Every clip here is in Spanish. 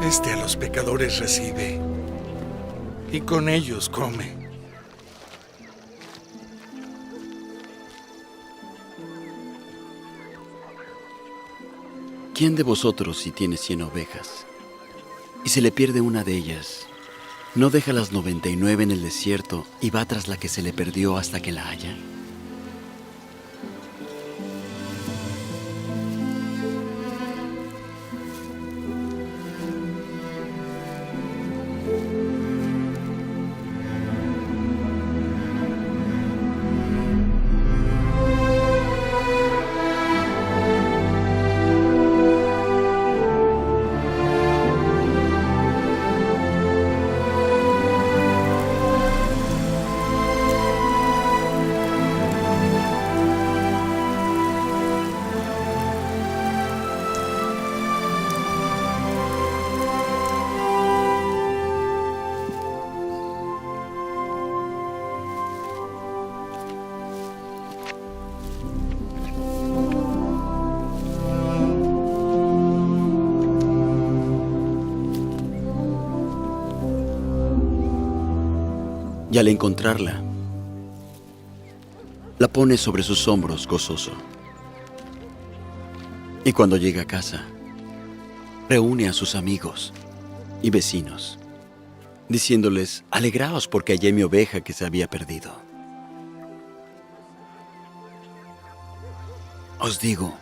A los pecadores recibe, y con ellos come. ¿Quién de vosotros, si tiene 100 ovejas, y se le pierde una de ellas, no deja las 99 en el desierto y va tras la que se le perdió hasta que la haya? Y al encontrarla, la pone sobre sus hombros gozoso. Y cuando llega a casa, reúne a sus amigos y vecinos, diciéndoles: alegraos porque hallé mi oveja que se había perdido. Os digo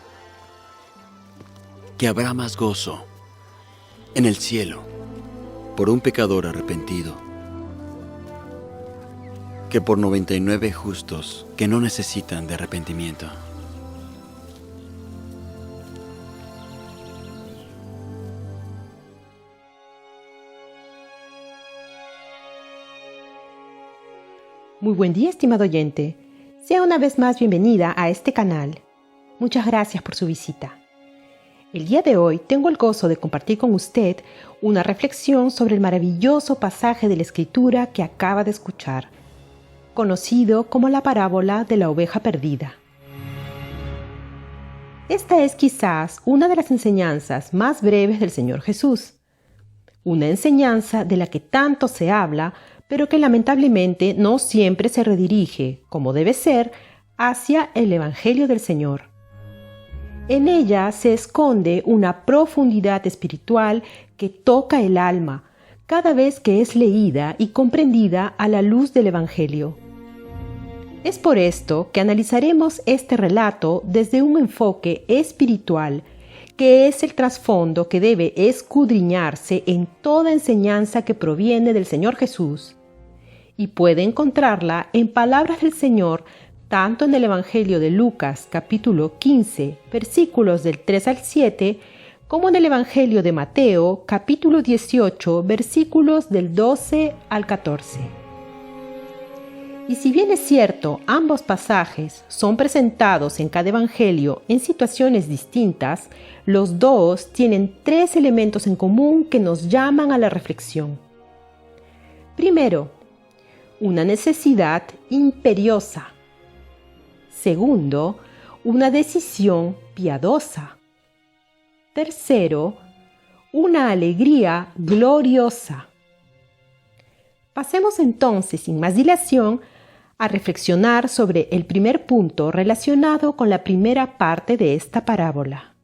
que habrá más gozo en el cielo por un pecador arrepentido que por 99 justos que no necesitan de arrepentimiento. Muy buen día, estimado oyente. Sea una vez más bienvenida a este canal. Muchas gracias por su visita. El día de hoy tengo el gozo de compartir con usted una reflexión sobre el maravilloso pasaje de la Escritura que acaba de escuchar, conocido como la parábola de la oveja perdida. Esta es quizás una de las enseñanzas más breves del Señor Jesús. Una enseñanza de la que tanto se habla, pero que lamentablemente no siempre se redirige, como debe ser, hacia el Evangelio del Señor. En ella se esconde una profundidad espiritual que toca el alma cada vez que es leída y comprendida a la luz del Evangelio. Es por esto que analizaremos este relato desde un enfoque espiritual, que es el trasfondo que debe escudriñarse en toda enseñanza que proviene del Señor Jesús, y puede encontrarla en palabras del Señor tanto en el Evangelio de Lucas capítulo 15, versículos del 3 al 7, como en el Evangelio de Mateo capítulo 18, versículos del 12 al 14. Y si bien es cierto, ambos pasajes son presentados en cada evangelio en situaciones distintas, los dos tienen 3 elementos en común que nos llaman a la reflexión. Primero, una necesidad imperiosa. Segundo, una decisión piadosa. Tercero, una alegría gloriosa. Pasemos entonces, sin más dilación, a reflexionar sobre el primer punto relacionado con la primera parte de esta parábola.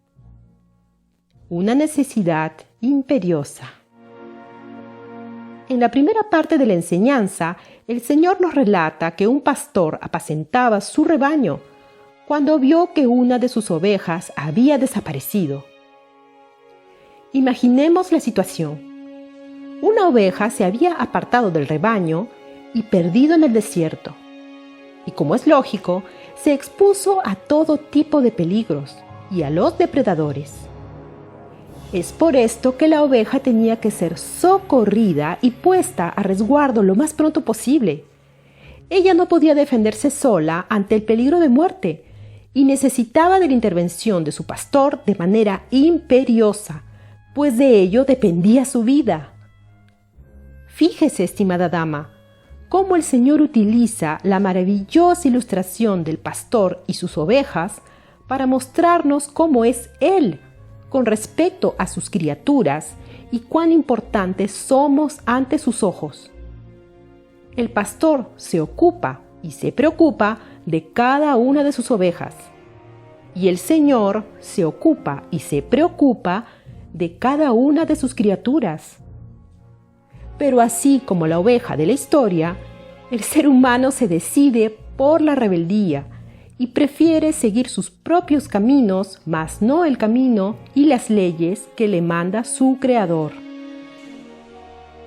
Una necesidad imperiosa. En la primera parte de la enseñanza, el Señor nos relata que un pastor apacentaba su rebaño cuando vio que una de sus ovejas había desaparecido. Imaginemos la situación. Una oveja se había apartado del rebaño y perdido en el desierto. Y como es lógico, se expuso a todo tipo de peligros y a los depredadores. Es por esto que la oveja tenía que ser socorrida y puesta a resguardo lo más pronto posible. Ella no podía defenderse sola ante el peligro de muerte y necesitaba de la intervención de su pastor de manera imperiosa, pues de ello dependía su vida. Fíjese, estimada dama, cómo el Señor utiliza la maravillosa ilustración del pastor y sus ovejas para mostrarnos cómo es Él con respecto a sus criaturas y cuán importantes somos ante sus ojos. El pastor se ocupa y se preocupa de cada una de sus ovejas, y el Señor se ocupa y se preocupa de cada una de sus criaturas. Pero así como la oveja de la historia, el ser humano se decide por la rebeldía y prefiere seguir sus propios caminos, mas no el camino y las leyes que le manda su Creador.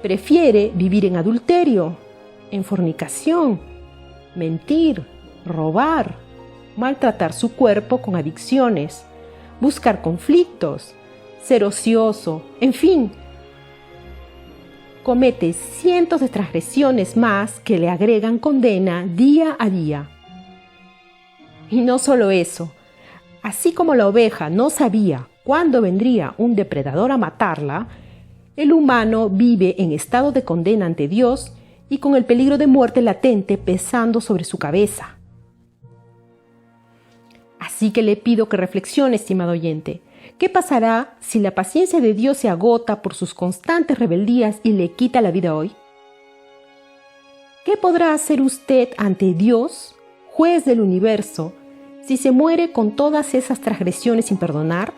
Prefiere vivir en adulterio, en fornicación, mentir, robar, maltratar su cuerpo con adicciones, buscar conflictos, ser ocioso, en fin. Comete cientos de transgresiones más que le agregan condena día a día. Y no solo eso, así como la oveja no sabía cuándo vendría un depredador a matarla, el humano vive en estado de condena ante Dios y con el peligro de muerte latente pesando sobre su cabeza. Así que le pido que reflexione, estimado oyente. ¿Qué pasará si la paciencia de Dios se agota por sus constantes rebeldías y le quita la vida hoy? ¿Qué podrá hacer usted ante Dios, juez del universo, si se muere con todas esas transgresiones sin perdonar?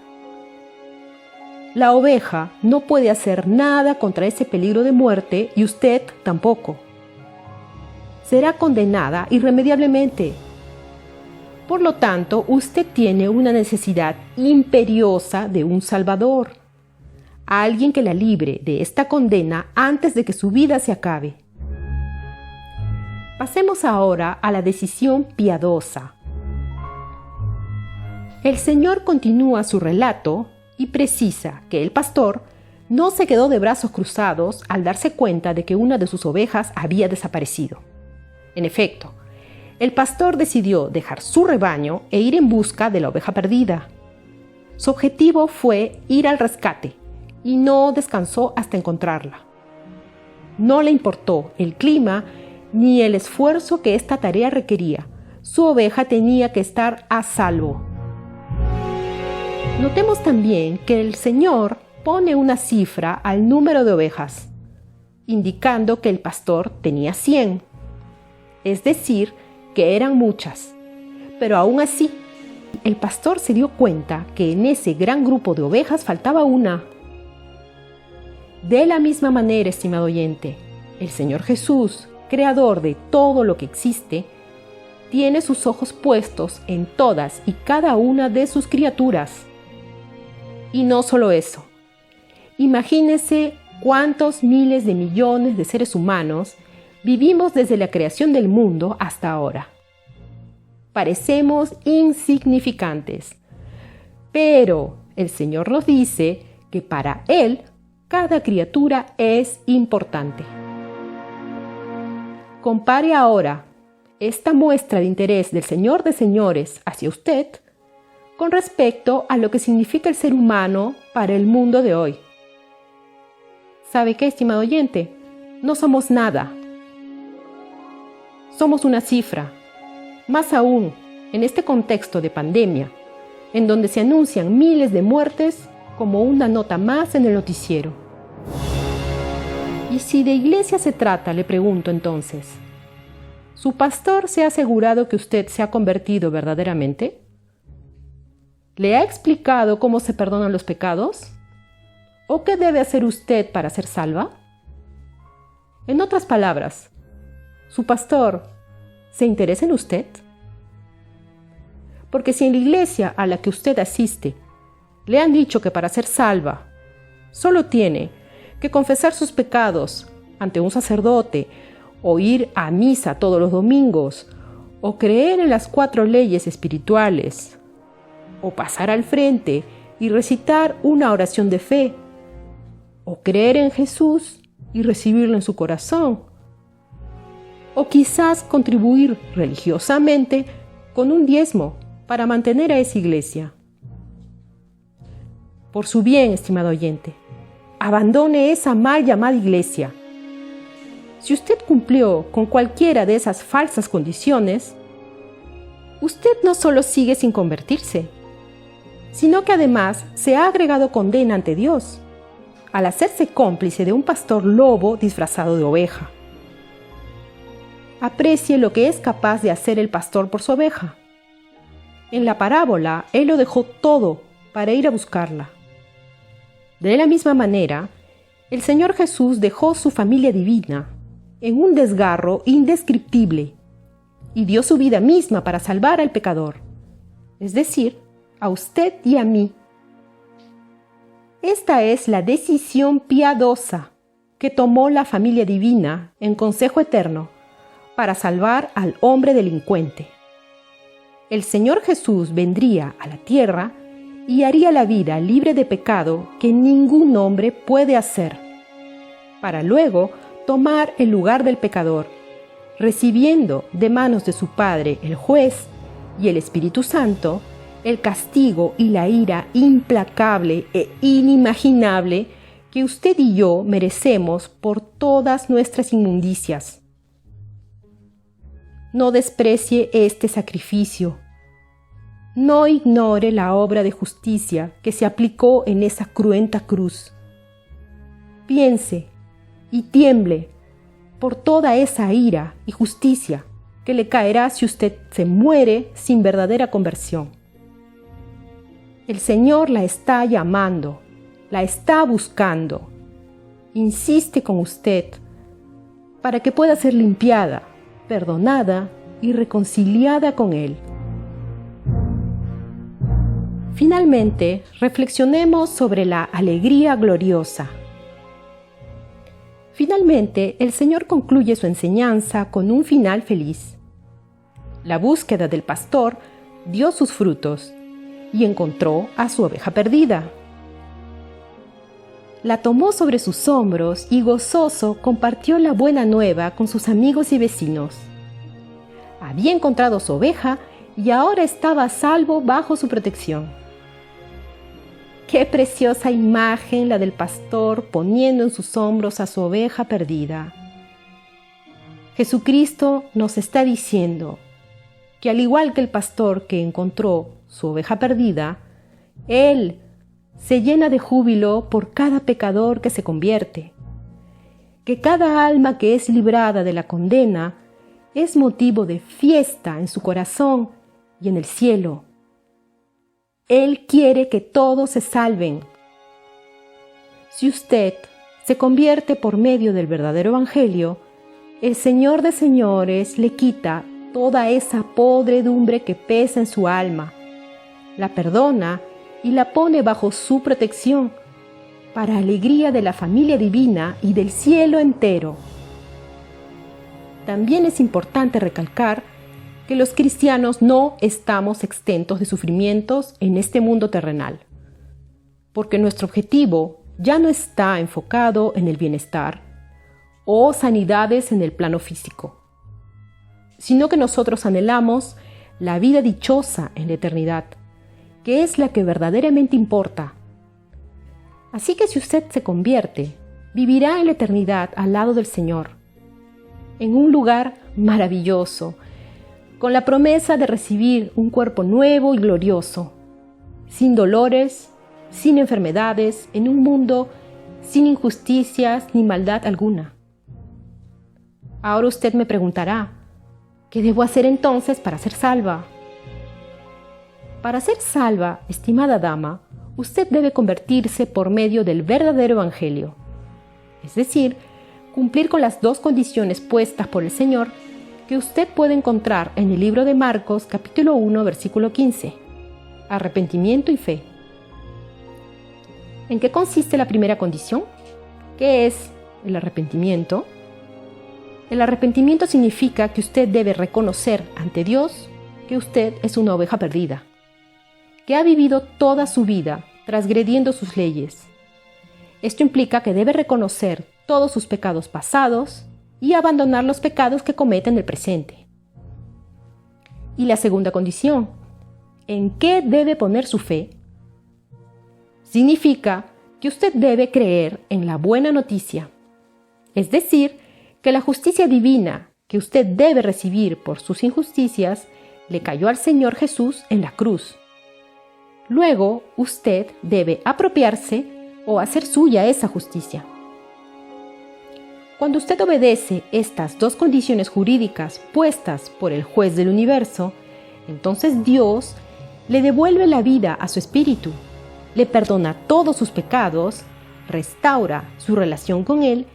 La oveja no puede hacer nada contra ese peligro de muerte y usted tampoco. Será condenada irremediablemente. Por lo tanto, usted tiene una necesidad imperiosa de un Salvador, alguien que la libre de esta condena antes de que su vida se acabe. Pasemos ahora a la decisión piadosa. El Señor continúa su relato y precisa que el pastor no se quedó de brazos cruzados al darse cuenta de que una de sus ovejas había desaparecido. En efecto, el pastor decidió dejar su rebaño e ir en busca de la oveja perdida. Su objetivo fue ir al rescate y no descansó hasta encontrarla. No le importó el clima ni el esfuerzo que esta tarea requería. Su oveja tenía que estar a salvo. Notemos también que el Señor pone una cifra al número de ovejas, indicando que el pastor tenía 100, es decir, que eran muchas. Pero aún así, el pastor se dio cuenta que en ese gran grupo de ovejas faltaba una. De la misma manera, estimado oyente, el Señor Jesús, creador de todo lo que existe, tiene sus ojos puestos en todas y cada una de sus criaturas. Y no solo eso. Imagínese cuántos miles de millones de seres humanos vivimos desde la creación del mundo hasta ahora. Parecemos insignificantes, pero el Señor nos dice que para Él cada criatura es importante. Compare ahora esta muestra de interés del Señor de señores hacia usted con respecto a lo que significa el ser humano para el mundo de hoy. ¿Sabe qué, estimado oyente? No somos nada. Somos una cifra. Más aún, en este contexto de pandemia, en donde se anuncian miles de muertes como una nota más en el noticiero. ¿Y si de iglesia se trata? Le pregunto entonces. ¿Su pastor se ha asegurado que usted se ha convertido verdaderamente? ¿Le ha explicado cómo se perdonan los pecados? ¿O qué debe hacer usted para ser salva? En otras palabras, ¿su pastor se interesa en usted? Porque si en la iglesia a la que usted asiste le han dicho que para ser salva solo tiene que confesar sus pecados ante un sacerdote, o ir a misa todos los domingos, o creer en las 4 leyes espirituales, o pasar al frente y recitar una oración de fe, o creer en Jesús y recibirlo en su corazón, o quizás contribuir religiosamente con un diezmo para mantener a esa iglesia. Por su bien, estimado oyente, abandone esa mal llamada iglesia. Si usted cumplió con cualquiera de esas falsas condiciones, usted no solo sigue sin convertirse, sino que además se ha agregado condena ante Dios. al hacerse cómplice de un pastor lobo disfrazado de oveja. Aprecie lo que es capaz de hacer el pastor por su oveja. En la parábola, él lo dejó todo para ir a buscarla. De la misma manera, el Señor Jesús dejó su familia divina en un desgarro indescriptible y dio su vida misma para salvar al pecador, es decir, a usted y a mí. Esta es la decisión piadosa que tomó la familia divina en consejo eterno para salvar al hombre delincuente. El Señor Jesús vendría a la tierra y haría la vida libre de pecado que ningún hombre puede hacer, para luego tomar el lugar del pecador, recibiendo de manos de su Padre, el juez, y el Espíritu Santo, el castigo y la ira implacable e inimaginable que usted y yo merecemos por todas nuestras inmundicias. No desprecie este sacrificio. No ignore la obra de justicia que se aplicó en esa cruenta cruz. Piense y tiemble por toda esa ira y justicia que le caerá si usted se muere sin verdadera conversión. El Señor la está llamando, la está buscando. Insiste con usted para que pueda ser limpiada, perdonada y reconciliada con Él. Finalmente, reflexionemos sobre la alegría gloriosa. Finalmente, el Señor concluye su enseñanza con un final feliz. La búsqueda del pastor dio sus frutos y encontró a su oveja perdida. La tomó sobre sus hombros y gozoso compartió la buena nueva con sus amigos y vecinos. Había encontrado su oveja y ahora estaba a salvo bajo su protección. ¡Qué preciosa imagen la del pastor poniendo en sus hombros a su oveja perdida! Jesucristo nos está diciendo que al igual que el pastor que encontró su oveja perdida, Él se llena de júbilo por cada pecador que se convierte, que cada alma que es librada de la condena es motivo de fiesta en su corazón y en el cielo. Él quiere que todos se salven. Si usted se convierte por medio del verdadero evangelio, el Señor de señores le quita toda esa podredumbre que pesa en su alma, la perdona y la pone bajo su protección, para alegría de la familia divina y del cielo entero. También es importante recalcar que los cristianos no estamos exentos de sufrimientos en este mundo terrenal, porque nuestro objetivo ya no está enfocado en el bienestar o sanidades en el plano físico, sino que nosotros anhelamos la vida dichosa en la eternidad, que es la que verdaderamente importa. Así que si usted se convierte, vivirá en la eternidad al lado del Señor, en un lugar maravilloso, con la promesa de recibir un cuerpo nuevo y glorioso, sin dolores, sin enfermedades, en un mundo sin injusticias ni maldad alguna. Ahora usted me preguntará, ¿qué debo hacer entonces para ser salva? Para ser salva, estimada dama, usted debe convertirse por medio del verdadero evangelio, es decir, cumplir con las dos condiciones puestas por el Señor que usted puede encontrar en el libro de Marcos, capítulo 1, versículo 15, arrepentimiento y fe. ¿En qué consiste la primera condición? ¿Qué es el arrepentimiento? El arrepentimiento significa que usted debe reconocer ante Dios que usted es una oveja perdida, que ha vivido toda su vida transgrediendo sus leyes. Esto implica que debe reconocer todos sus pecados pasados y abandonar los pecados que comete en el presente. Y la segunda condición, ¿en qué debe poner su fe? Significa que usted debe creer en la buena noticia, es decir, que la justicia divina que usted debe recibir por sus injusticias le cayó al Señor Jesús en la cruz. Luego, usted debe apropiarse o hacer suya esa justicia. Cuando usted obedece estas dos condiciones jurídicas puestas por el juez del universo, entonces Dios le devuelve la vida a su espíritu, le perdona todos sus pecados, restaura su relación con Él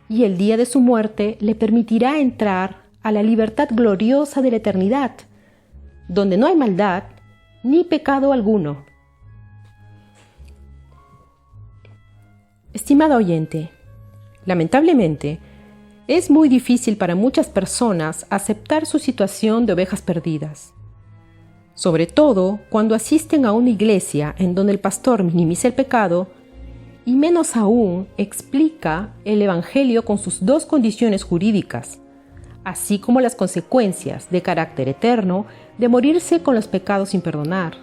y el día de su muerte le permitirá entrar a la libertad gloriosa de la eternidad, donde no hay maldad ni pecado alguno. Estimado oyente, lamentablemente, es muy difícil para muchas personas aceptar su situación de ovejas perdidas, sobre todo cuando asisten a una iglesia en donde el pastor minimiza el pecado y menos aún explica el Evangelio con sus dos condiciones jurídicas, así como las consecuencias de carácter eterno de morirse con los pecados sin perdonar.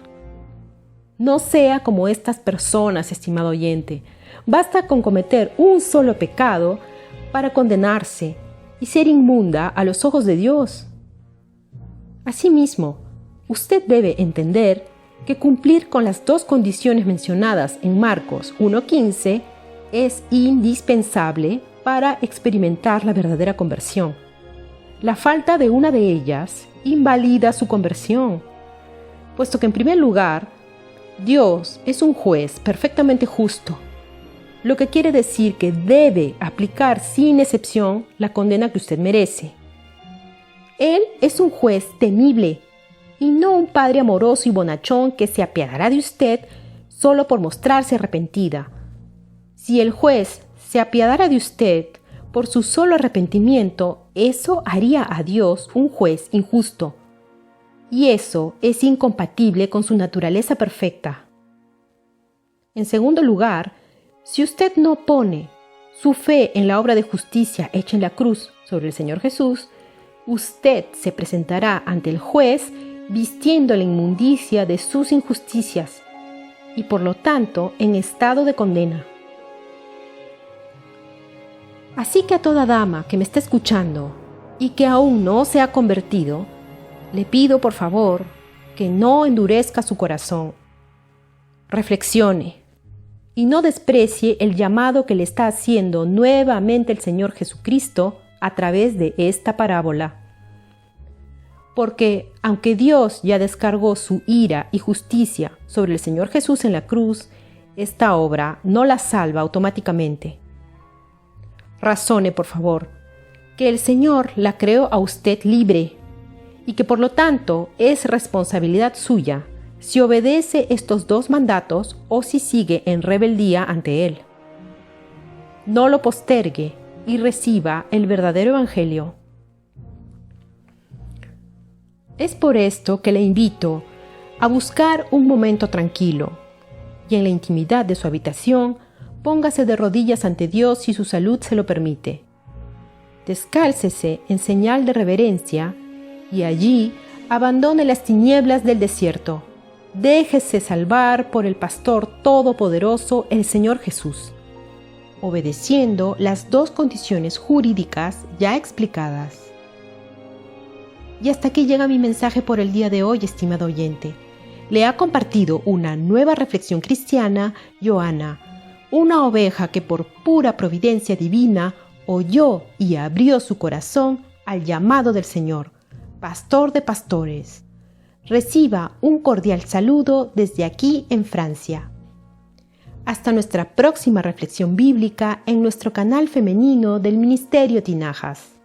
No sea como estas personas, estimado oyente. Basta con cometer un solo pecado para condenarse y ser inmunda a los ojos de Dios. Asimismo, usted debe entender que cumplir con las dos condiciones mencionadas en Marcos 1:15 es indispensable para experimentar la verdadera conversión. La falta de una de ellas invalida su conversión, puesto que en primer lugar, Dios es un juez perfectamente justo, lo que quiere decir que debe aplicar sin excepción la condena que usted merece. Él es un juez temible y no un padre amoroso y bonachón que se apiadará de usted solo por mostrarse arrepentida. Si el juez se apiadara de usted por su solo arrepentimiento, eso haría a Dios un juez injusto. Y eso es incompatible con su naturaleza perfecta. En segundo lugar, si usted no pone su fe en la obra de justicia hecha en la cruz sobre el Señor Jesús, usted se presentará ante el juez vistiendo la inmundicia de sus injusticias y por lo tanto en estado de condena. Así que a toda dama que me está escuchando y que aún no se ha convertido, le pido por favor que no endurezca su corazón. Reflexione y no desprecie el llamado que le está haciendo nuevamente el Señor Jesucristo a través de esta parábola. Porque aunque Dios ya descargó su ira y justicia sobre el Señor Jesús en la cruz, esta obra no la salva automáticamente. Razone, por favor, que el Señor la creó a usted libre y que por lo tanto es responsabilidad suya si obedece estos dos mandatos o si sigue en rebeldía ante Él. No lo postergue y reciba el verdadero Evangelio. Es por esto que le invito a buscar un momento tranquilo y en la intimidad de su habitación póngase de rodillas ante Dios si su salud se lo permite. Descálcese en señal de reverencia y allí abandone las tinieblas del desierto. Déjese salvar por el Pastor Todopoderoso, el Señor Jesús, obedeciendo las dos condiciones jurídicas ya explicadas. Y hasta aquí llega mi mensaje por el día de hoy, estimado oyente. Le ha compartido una nueva reflexión cristiana, Joana, una oveja que por pura providencia divina oyó y abrió su corazón al llamado del Señor, Pastor de pastores. Reciba un cordial saludo desde aquí en Francia. Hasta nuestra próxima reflexión bíblica en nuestro canal femenino del Ministerio Tinajas.